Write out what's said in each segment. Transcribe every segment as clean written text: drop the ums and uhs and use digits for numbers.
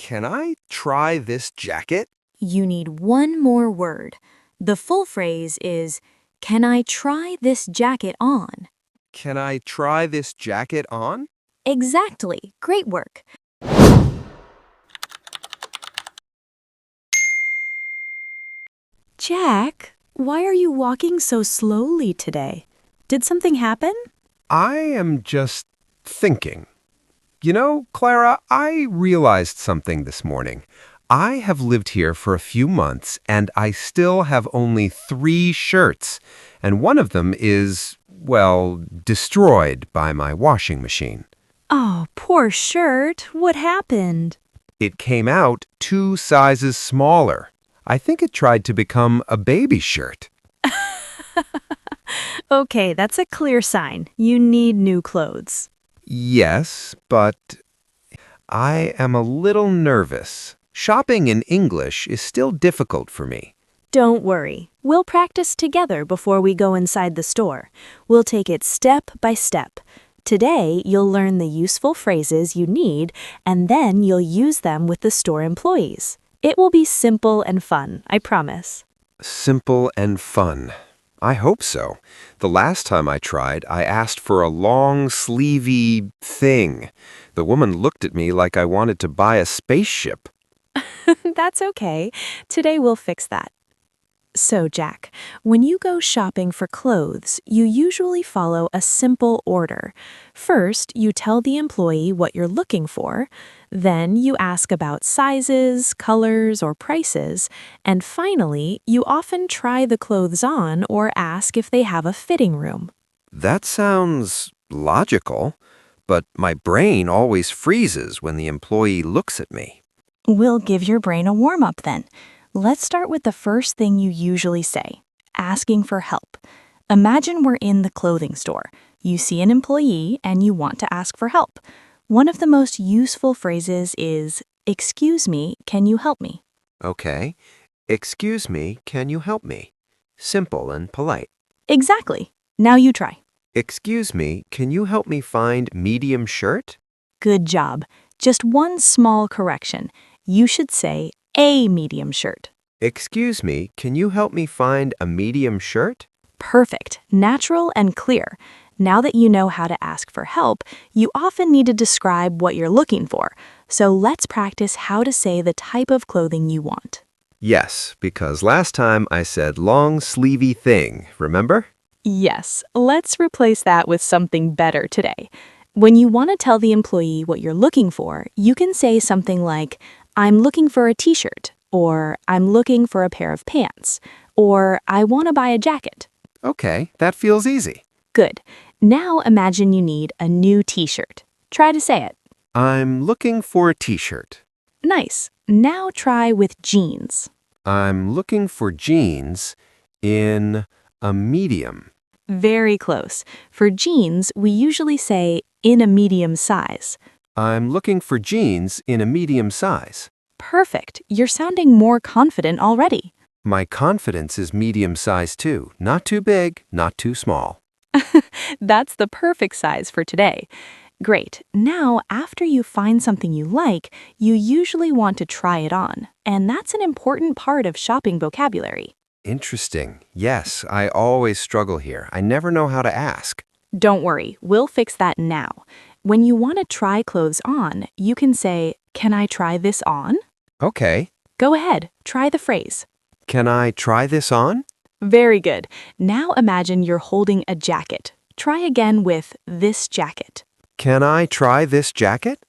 Can I try this jacket? You need one more word. The full phrase is, can I try this jacket on? Can I try this jacket on? Exactly. Great work. Jack, why are you walking so slowly today? Did something happen? I am just thinking. You know, Clara, I realized something this morning. I have lived here for a few months, and I still have only 3 shirts. And one of them is, well, destroyed by my washing machine. Oh, poor shirt. What happened? It came out 2 sizes smaller. I think it tried to become a baby shirt. Okay, that's a clear sign. You need new clothes. Yes, but I am a little nervous. Shopping in English is still difficult for me. Don't worry. We'll practice together before we go inside the store. We'll take it step by step. Today, you'll learn the useful phrases you need, and then you'll use them with the store employees. It will be simple and fun, I promise. Simple and fun. I hope so. The last time I tried, I asked for a long, sleevy thing. The woman looked at me like I wanted to buy a spaceship. That's okay. Today we'll fix that. So, Jack, when you go shopping for clothes, you usually follow a simple order. First, you tell the employee what you're looking for. Then you ask about sizes, colors, or prices. And finally, you often try the clothes on or ask if they have a fitting room. That sounds logical, but my brain always freezes when the employee looks at me. We'll give your brain a warm-up then. Let's start with the first thing you usually say, asking for help. Imagine we're in the clothing store. You see an employee and you want to ask for help. One of the most useful phrases is, "Excuse me, can you help me?" Okay. Excuse me, can you help me? Simple and polite. Exactly. Now you try. Excuse me, can you help me find medium shirt? Good job. Just one small correction. You should say a medium shirt. Excuse me, can you help me find a medium shirt? Perfect, natural and clear. Now that you know how to ask for help, you often need to describe what you're looking for. So let's practice how to say the type of clothing you want. Yes, because last time I said long sleevy thing, remember? Yes, let's replace that with something better today. When you want to tell the employee what you're looking for, you can say something like, "I'm looking for a t-shirt," or "I'm looking for a pair of pants," or "I want to buy a jacket." Okay, that feels easy. Good. Now imagine you need a new t-shirt. Try to say it. I'm looking for a t-shirt. Nice. Now try with jeans. I'm looking for jeans in a medium. Very close. For jeans, we usually say in a medium size. I'm looking for jeans in a medium size. Perfect. You're sounding more confident already. My confidence is medium size too. Not too big, not too small. That's the perfect size for today. Great. Now, after you find something you like, you usually want to try it on. And that's an important part of shopping vocabulary. Interesting. Yes, I always struggle here. I never know how to ask. Don't worry, we'll fix that now. When you want to try clothes on, you can say, "Can I try this on?" Okay. Go ahead, try the phrase. Can I try this on? Very good. Now imagine you're holding a jacket. Try again with this jacket. Can I try this jacket?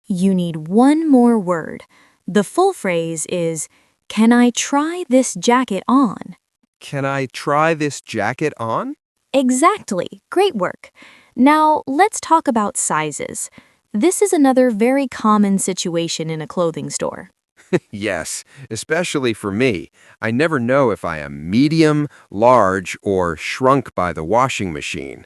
You need one more word. The full phrase is, "Can I try this jacket on?" Can I try this jacket on? Exactly. Great work. Now, let's talk about sizes. This is another very common situation in a clothing store. Yes, especially for me. I never know if I am medium, large, or shrunk by the washing machine.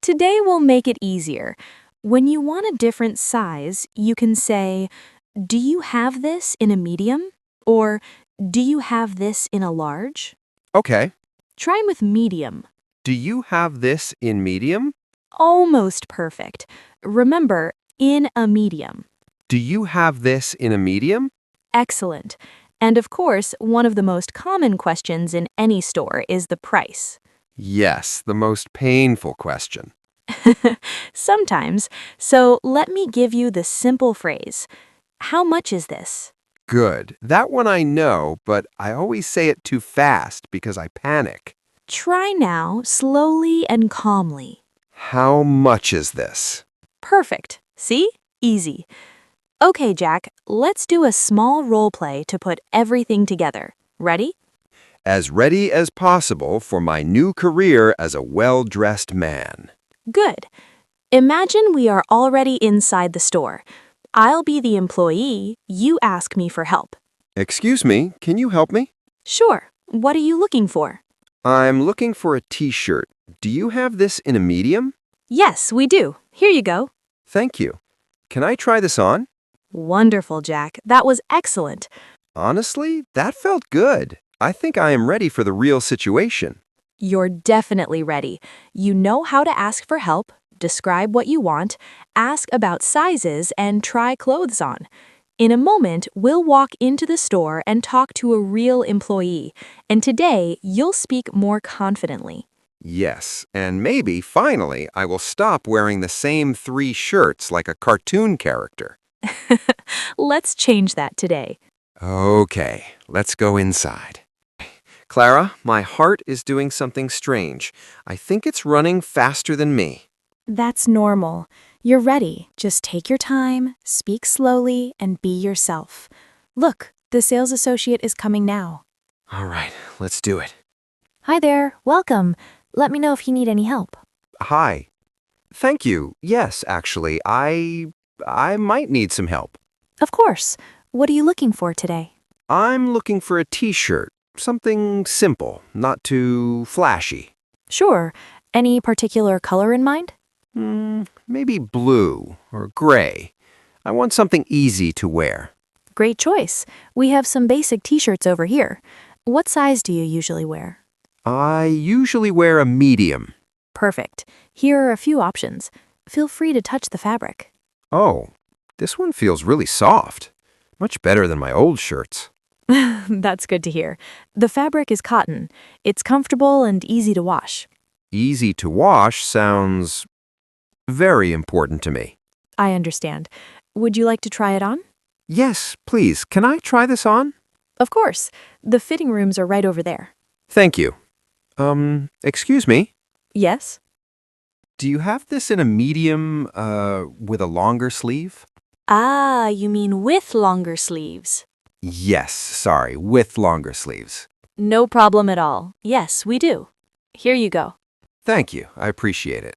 Today we'll make it easier. When you want a different size, you can say, "Do you have this in a medium?" Or, "Do you have this in a large?" Okay. Try with medium. Do you have this in medium? Almost perfect. Remember, in a medium. Do you have this in a medium? Excellent. And of course, one of the most common questions in any store is the price. Yes, the most painful question. Sometimes. So let me give you the simple phrase. How much is this? Good. That one I know, but I always say it too fast because I panic. Try now, slowly and calmly. How much is this? Perfect. See? Easy. Okay, Jack, let's do a small role play to put everything together. Ready? As ready as possible for my new career as a well-dressed man. Good. Imagine we are already inside the store. I'll be the employee. You ask me for help. Excuse me, can you help me? Sure. What are you looking for? I'm looking for a t-shirt. Do you have this in a medium? Yes, we do. Here you go. Thank you. Can I try this on? Wonderful, Jack. That was excellent. Honestly, that felt good. I think I am ready for the real situation. You're definitely ready. You know how to ask for help, describe what you want, ask about sizes, and try clothes on. In a moment, we'll walk into the store and talk to a real employee, and today you'll speak more confidently. Yes, and maybe, finally, I will stop wearing the same 3 shirts like a cartoon character. Let's change that today. Okay, let's go inside. Clara, my heart is doing something strange. I think it's running faster than me. That's normal. You're ready. Just take your time, speak slowly, and be yourself. Look, the sales associate is coming now. All right, let's do it. Hi there, welcome. Let me know if you need any help. Hi. Thank you. Yes, actually, I might need some help. Of course. What are you looking for today? I'm looking for a t-shirt. Something simple, not too flashy. Sure. Any particular color in mind? Maybe blue or gray. I want something easy to wear. Great choice. We have some basic t-shirts over here. What size do you usually wear? I usually wear a medium. Perfect. Here are a few options. Feel free to touch the fabric. Oh, this one feels really soft. Much better than my old shirts. That's good to hear. The fabric is cotton. It's comfortable and easy to wash. Easy to wash sounds very important to me. I understand. Would you like to try it on? Yes, please. Can I try this on? Of course. The fitting rooms are right over there. Thank you. Excuse me. Yes? Do you have this in a medium, with a longer sleeve? Ah, you mean with longer sleeves. Yes, sorry, with longer sleeves. No problem at all. Yes, we do. Here you go. Thank you, I appreciate it.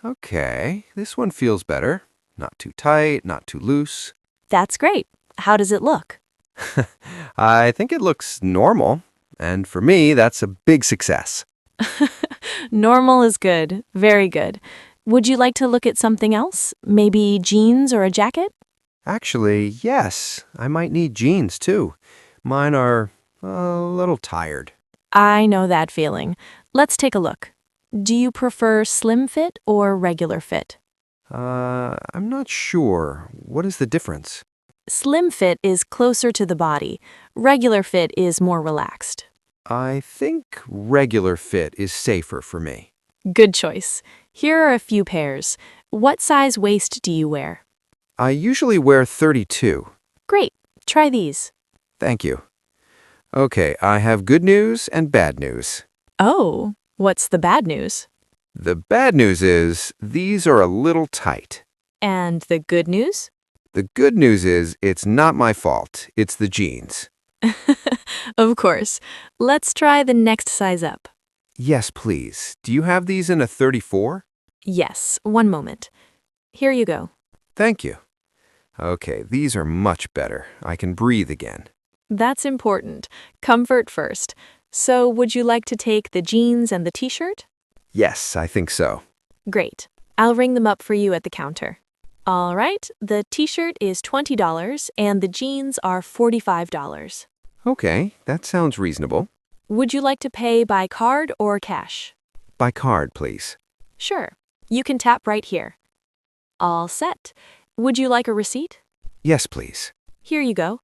Okay, this one feels better. Not too tight, not too loose. That's great. How does it look? I think it looks normal, and for me, that's a big success. Normal is good. Very good. Would you like to look at something else? Maybe jeans or a jacket? Actually, yes, I might need jeans too. Mine are a little tired. I know that feeling. Let's take a look. Do you prefer slim fit or regular fit? I'm not sure. What is the difference? Slim fit is closer to the body. Regular fit is more relaxed. I think regular fit is safer for me. Good choice. Here are a few pairs. What size waist do you wear? I usually wear 32. Great. Try these. Thank you. Okay, I have good news and bad news. Oh, what's the bad news? The bad news is these are a little tight. And the good news? The good news is it's not my fault. It's the jeans. Of course. Let's try the next size up. Yes, please. Do you have these in a 34? Yes, one moment. Here you go. Thank you. Okay, these are much better. I can breathe again. That's important. Comfort first. So, would you like to take the jeans and the t-shirt? Yes, I think so. Great. I'll ring them up for you at the counter. All right, the t-shirt is $20 and the jeans are $45. Okay, that sounds reasonable. Would you like to pay by card or cash? By card, please. Sure. You can tap right here. All set. Would you like a receipt? Yes, please. Here you go.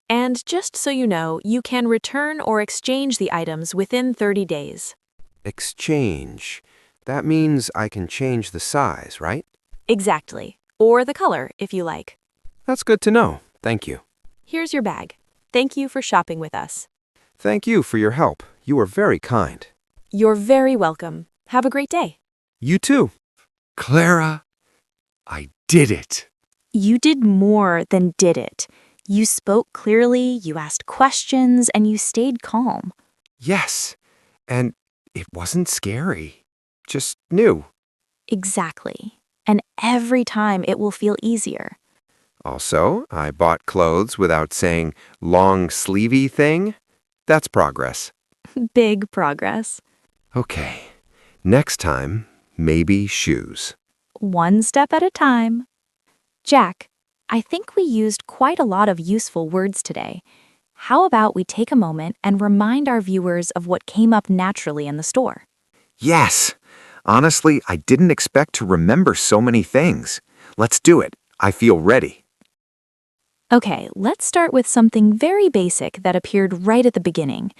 And just so you know, you can return or exchange the items within 30 days. Exchange. That means I can change the size, right? Exactly. Or the color, if you like. That's good to know. Thank you. Here's your bag. Thank you for shopping with us. Thank you for your help. You are very kind. You're very welcome. Have a great day. You too. Clara, I did it. You did more than did it. You spoke clearly, you asked questions, and you stayed calm. Yes. And it wasn't scary. Just new. Exactly. And every time it will feel easier. Also, I bought clothes without saying long sleevey thing. That's progress. Big progress. Okay. Next time, maybe shoes. One step at a time. Jack, I think we used quite a lot of useful words today. How about we take a moment and remind our viewers of what came up naturally in the store? Yes. Honestly, I didn't expect to remember so many things. Let's do it. I feel ready. Okay, let's start with something very basic that appeared right at the beginning.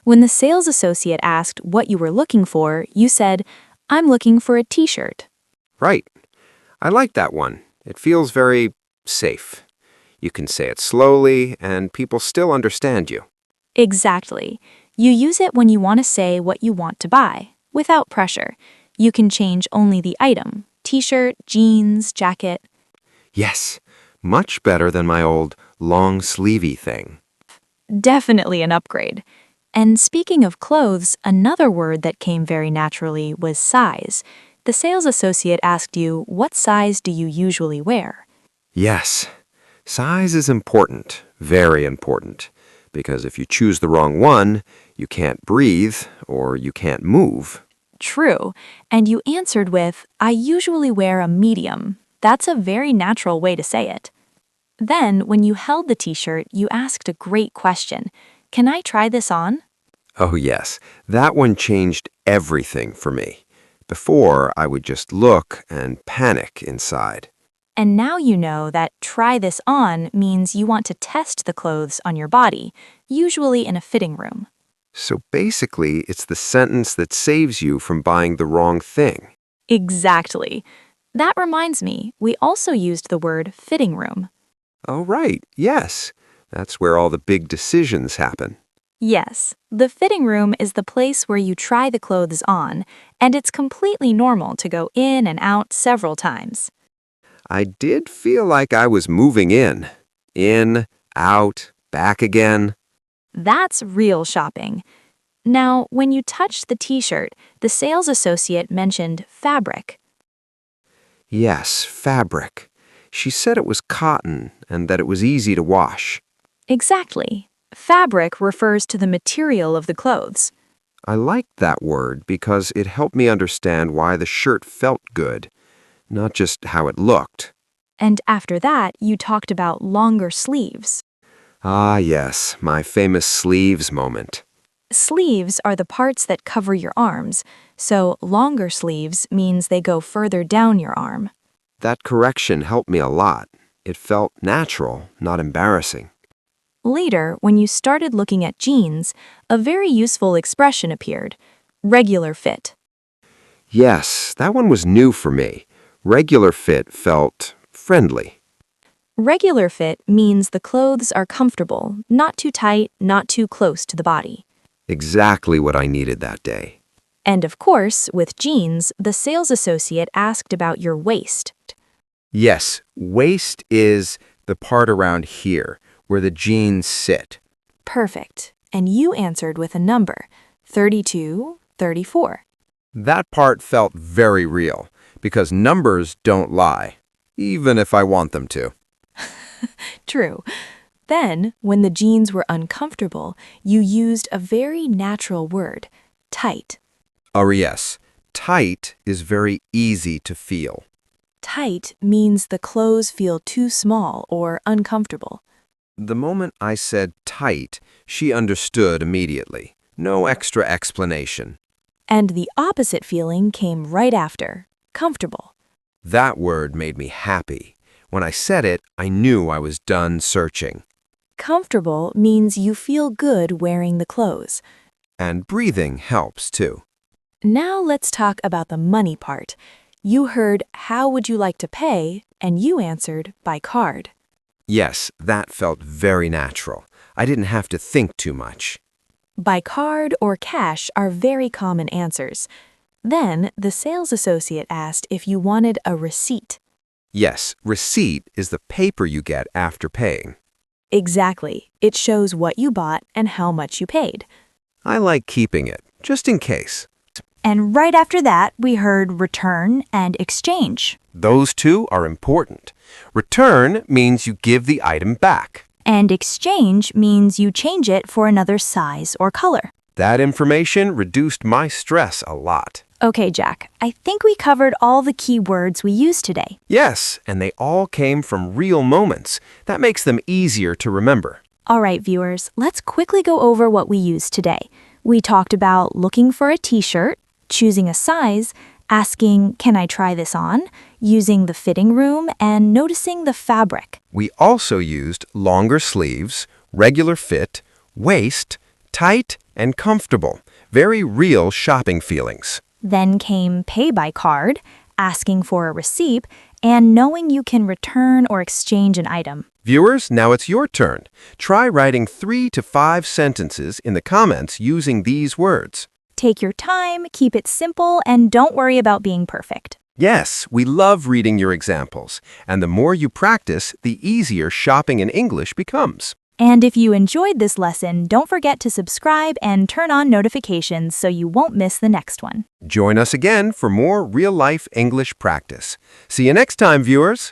When the sales associate asked what you were looking for, you said, "I'm looking for a t-shirt." Right. I like that one. It feels very safe. You can say it slowly, and people still understand you. Exactly. You use it when you want to say what you want to buy, without pressure. You can change only the item, t-shirt, jeans, jacket. Yes. Much better than my old long sleevey thing. Definitely an upgrade. And speaking of clothes, another word that came very naturally was size. The sales associate asked you, "What size do you usually wear?" Yes. Size is important. Very important. Because if you choose the wrong one, you can't breathe or you can't move. True. And you answered with, "I usually wear a medium." That's a very natural way to say it. Then, when you held the t-shirt, you asked a great question. "Can I try this on?" Oh, yes. That one changed everything for me. Before, I would just look and panic inside. And now you know that "try this on" means you want to test the clothes on your body, usually in a fitting room. So basically, it's the sentence that saves you from buying the wrong thing. Exactly. That reminds me, we also used the word fitting room. Oh, right. Yes. That's where all the big decisions happen. Yes, the fitting room is the place where you try the clothes on, and it's completely normal to go in and out several times. I did feel like I was moving in, out, back again. That's real shopping. Now, when you touched the t-shirt, the sales associate mentioned fabric. Yes, fabric. She said it was cotton and that it was easy to wash. Exactly. Fabric refers to the material of the clothes. I liked that word because it helped me understand why the shirt felt good, not just how it looked. And after that, you talked about longer sleeves. Ah, yes, my famous sleeves moment. Sleeves are the parts that cover your arms, so longer sleeves means they go further down your arm. That correction helped me a lot. It felt natural, not embarrassing. Later, when you started looking at jeans, a very useful expression appeared: regular fit. Yes, that one was new for me. Regular fit felt friendly. Regular fit means the clothes are comfortable, not too tight, not too close to the body. Exactly what I needed that day. And of course, with jeans, the sales associate asked about your waist. Yes, waist is the part around here where the jeans sit. Perfect. And you answered with a number: 32, 34. That part felt very real because numbers don't lie, even if I want them to. True. Then, when the jeans were uncomfortable, you used a very natural word: tight. Oh, yes, tight is very easy to feel. Tight means the clothes feel too small or uncomfortable. The moment I said tight, she understood immediately. No extra explanation. And the opposite feeling came right after: comfortable. That word made me happy. When I said it, I knew I was done searching. Comfortable means you feel good wearing the clothes. And breathing helps too. Now let's talk about the money part. You heard, "How would you like to pay?" and you answered, "By card." Yes, that felt very natural. I didn't have to think too much. By card or cash are very common answers. Then the sales associate asked if you wanted a receipt. Yes, receipt is the paper you get after paying. Exactly. It shows what you bought and how much you paid. I like keeping it, just in case. And right after that, we heard return and exchange. Those two are important. Return means you give the item back. And exchange means you change it for another size or color. That information reduced my stress a lot. Okay, Jack, I think we covered all the key words we used today. Yes, and they all came from real moments. That makes them easier to remember. All right, viewers, let's quickly go over what we used today. We talked about looking for a t-shirt, choosing a size, asking, "Can I try this on?" using the fitting room, and noticing the fabric. We also used longer sleeves, regular fit, waist, tight, and comfortable. Very real shopping feelings. Then came pay by card, asking for a receipt, and knowing you can return or exchange an item. Viewers, now it's your turn. Try writing 3 to 5 sentences in the comments using these words. Take your time, keep it simple, and don't worry about being perfect. Yes, we love reading your examples, and the more you practice, the easier shopping in English becomes. And if you enjoyed this lesson, don't forget to subscribe and turn on notifications so you won't miss the next one. Join us again for more real-life English practice. See you next time, viewers.